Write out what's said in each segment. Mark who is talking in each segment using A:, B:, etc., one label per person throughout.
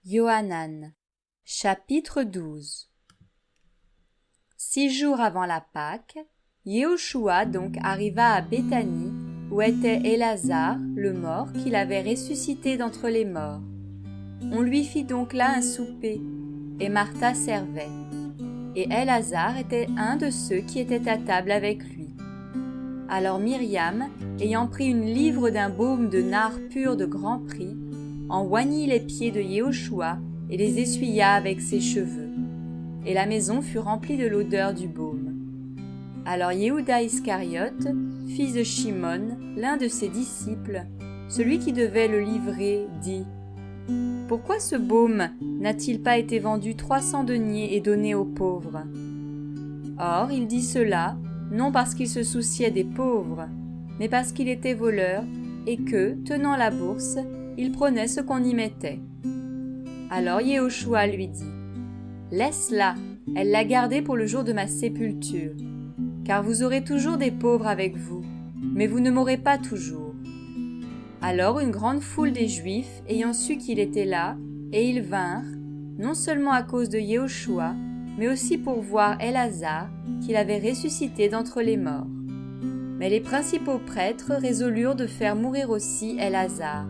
A: Yohanan, chapitre 12. 6 jours avant la Pâque, Yehoshua donc arriva à Béthanie, où était Élasar, le mort, qu'il avait ressuscité d'entre les morts. On lui fit donc là un souper, et Martha servait. Et Élasar était un de ceux qui étaient à table avec lui. Alors Myriam, ayant pris une livre d'un baume de nard pur de grand prix, en oignit les pieds de Yehoshua et les essuya avec ses cheveux. Et la maison fut remplie de l'odeur du baume. Alors Yehuda Iscariote, fils de Shimon, l'un de ses disciples, celui qui devait le livrer, dit « Pourquoi ce baume n'a-t-il pas été vendu 300 deniers et donné aux pauvres ?» Or, il dit cela, non parce qu'il se souciait des pauvres, mais parce qu'il était voleur et que, tenant la bourse, il prenait ce qu'on y mettait. Alors Yehoshua lui dit « Laisse-la, elle l'a gardée pour le jour de ma sépulture, car vous aurez toujours des pauvres avec vous, mais vous ne m'aurez pas toujours. » Alors une grande foule des Juifs, ayant su qu'il était là, et ils vinrent, non seulement à cause de Yehoshua, mais aussi pour voir Élasar, qu'il avait ressuscité d'entre les morts. Mais les principaux prêtres résolurent de faire mourir aussi Élasar,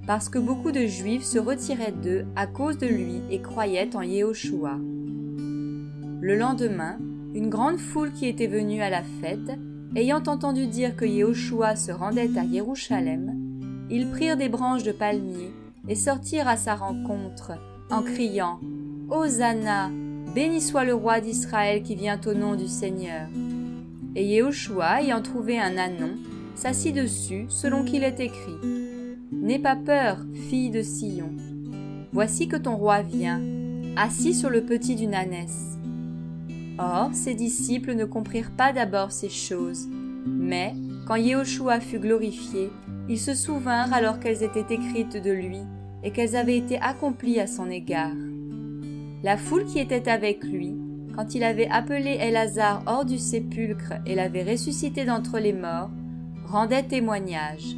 A: parce que beaucoup de Juifs se retiraient d'eux à cause de lui et croyaient en Yehoshua. Le lendemain, une grande foule qui était venue à la fête, ayant entendu dire que Yehoshua se rendait à Jérusalem, ils prirent des branches de palmier et sortirent à sa rencontre, en criant « Hosanna, béni soit le roi d'Israël qui vient au nom du Seigneur. » Et Yehoshua, ayant trouvé un ânon, s'assit dessus selon qu'il est écrit « N'aie pas peur, fille de Sion. Voici que ton roi vient, assis sur le petit d'une ânesse. » Or, ses disciples ne comprirent pas d'abord ces choses, mais, quand Yehoshua fut glorifié, ils se souvinrent alors qu'elles étaient écrites de lui et qu'elles avaient été accomplies à son égard. La foule qui était avec lui, quand il avait appelé Élasar hors du sépulcre et l'avait ressuscité d'entre les morts, rendait témoignage.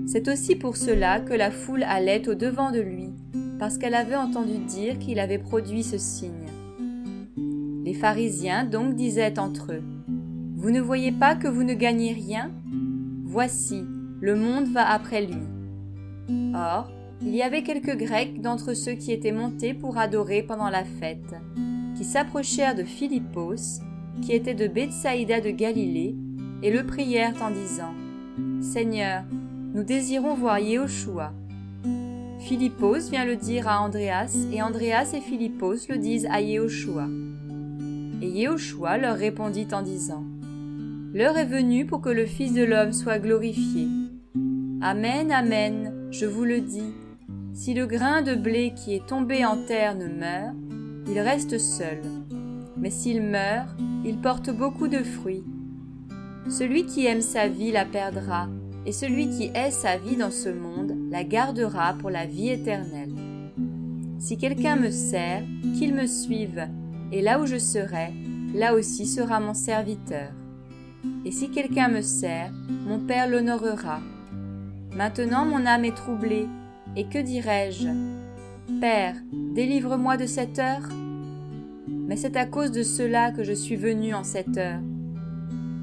A: C'est aussi pour cela que la foule allait au-devant de lui, parce qu'elle avait entendu dire qu'il avait produit ce signe. Les pharisiens donc disaient entre eux, « Vous ne voyez pas que vous ne gagnez rien ? Voici, le monde va après lui. » Or, il y avait quelques Grecs d'entre ceux qui étaient montés pour adorer pendant la fête, qui s'approchèrent de Philippos, qui était de Bethsaïda de Galilée, et le prièrent en disant, « Seigneur, nous désirons voir Yehoshua. » Philippos vient le dire à Andréas, et Andréas et Philippos le disent à Yehoshua. Et Yehoshua leur répondit en disant, « L'heure est venue pour que le Fils de l'homme soit glorifié. Amen, amen, je vous le dis, si le grain de blé qui est tombé en terre ne meurt, il reste seul. Mais s'il meurt, il porte beaucoup de fruits. Celui qui aime sa vie la perdra, et celui qui hait sa vie dans ce monde la gardera pour la vie éternelle. Si quelqu'un me sert, qu'il me suive, et là où je serai, là aussi sera mon serviteur. Et si quelqu'un me sert, mon Père l'honorera. Maintenant mon âme est troublée, et que dirai-je ? Père, délivre-moi de cette heure. Mais c'est à cause de cela que je suis venu en cette heure.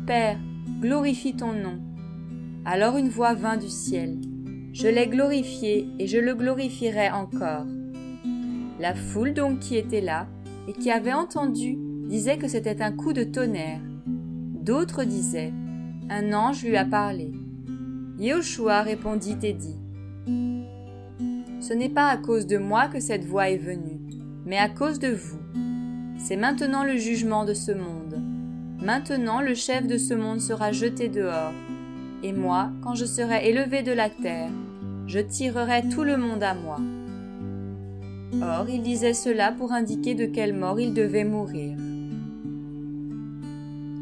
A: Père, glorifie ton nom. Alors une voix vint du ciel. Je l'ai glorifié et je le glorifierai encore. La foule donc qui était là et qui avait entendu disait que c'était un coup de tonnerre. D'autres disaient, un ange lui a parlé. Yehoshua répondit et dit, ce n'est pas à cause de moi que cette voix est venue, mais à cause de vous. C'est maintenant le jugement de ce monde. Maintenant le chef de ce monde sera jeté dehors. Et moi, quand je serai élevé de la terre, je tirerai tout le monde à moi. Or, il disait cela pour indiquer de quelle mort il devait mourir.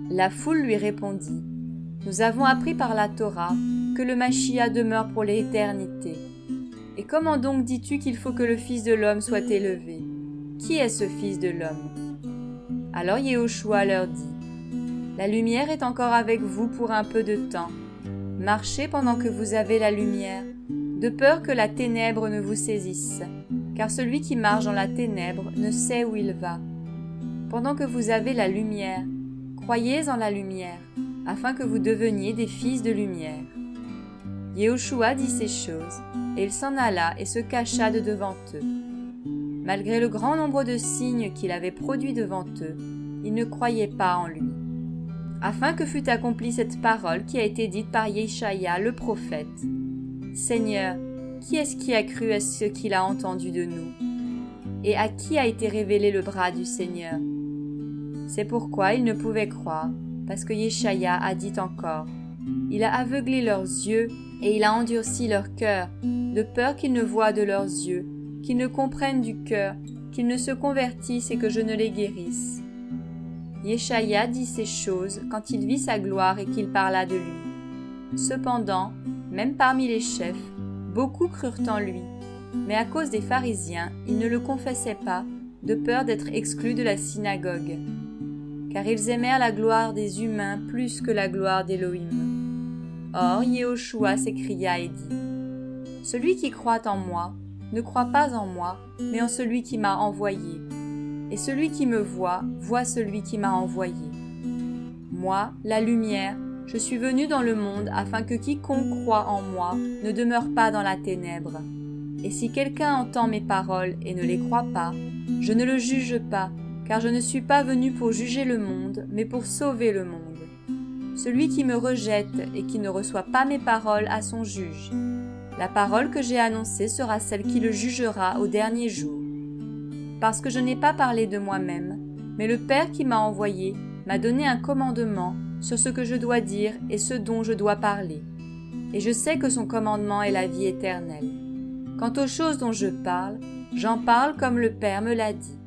A: La foule lui répondit, « Nous avons appris par la Torah que le Machia demeure pour l'éternité. Et comment donc dis-tu qu'il faut que le Fils de l'homme soit élevé ? Qui est ce Fils de l'homme » Alors Yehoshua leur dit, « La lumière est encore avec vous pour un peu de temps. Marchez pendant que vous avez la lumière, de peur que la ténèbre ne vous saisisse. car celui qui marche dans la ténèbre ne sait où il va. Pendant que vous avez la lumière, croyez en la lumière, afin que vous deveniez des fils de lumière. » Yehoshua dit ces choses, et il s'en alla et se cacha de devant eux. Malgré le grand nombre de signes qu'il avait produits devant eux, ils ne croyaient pas en lui. Afin que fût accomplie cette parole qui a été dite par Yeshaïa le prophète. « Seigneur, qui est-ce qui a cru à ce qu'il a entendu de nous? Et à qui a été révélé le bras du Seigneur? » C'est pourquoi ils ne pouvaient croire, parce que Yeshaïa a dit encore. Il a aveuglé leurs yeux et il a endurci leur cœur, de peur qu'ils ne voient de leurs yeux, qu'ils ne comprennent du cœur, qu'ils ne se convertissent et que je ne les guérisse. Yeshaïa dit ces choses quand il vit sa gloire et qu'il parla de lui. Cependant, même parmi les chefs, beaucoup crurent en lui, mais à cause des pharisiens, ils ne le confessaient pas, de peur d'être exclus de la synagogue. Car ils aimèrent la gloire des humains plus que la gloire d'Élohim. Or, Yehoshua s'écria et dit, « Celui qui croit en moi, ne croit pas en moi, mais en celui qui m'a envoyé. Et celui qui me voit, voit celui qui m'a envoyé. Moi, la lumière, je suis venu dans le monde afin que quiconque croit en moi ne demeure pas dans la ténèbre. Et si quelqu'un entend mes paroles et ne les croit pas, je ne le juge pas, car je ne suis pas venu pour juger le monde, mais pour sauver le monde. Celui qui me rejette et qui ne reçoit pas mes paroles a son juge. La parole que j'ai annoncée sera celle qui le jugera au dernier jour. Parce que je n'ai pas parlé de moi-même, mais le Père qui m'a envoyé m'a donné un commandement sur ce que je dois dire et ce dont je dois parler. Et je sais que son commandement est la vie éternelle. Quant aux choses dont je parle, j'en parle comme le Père me l'a dit.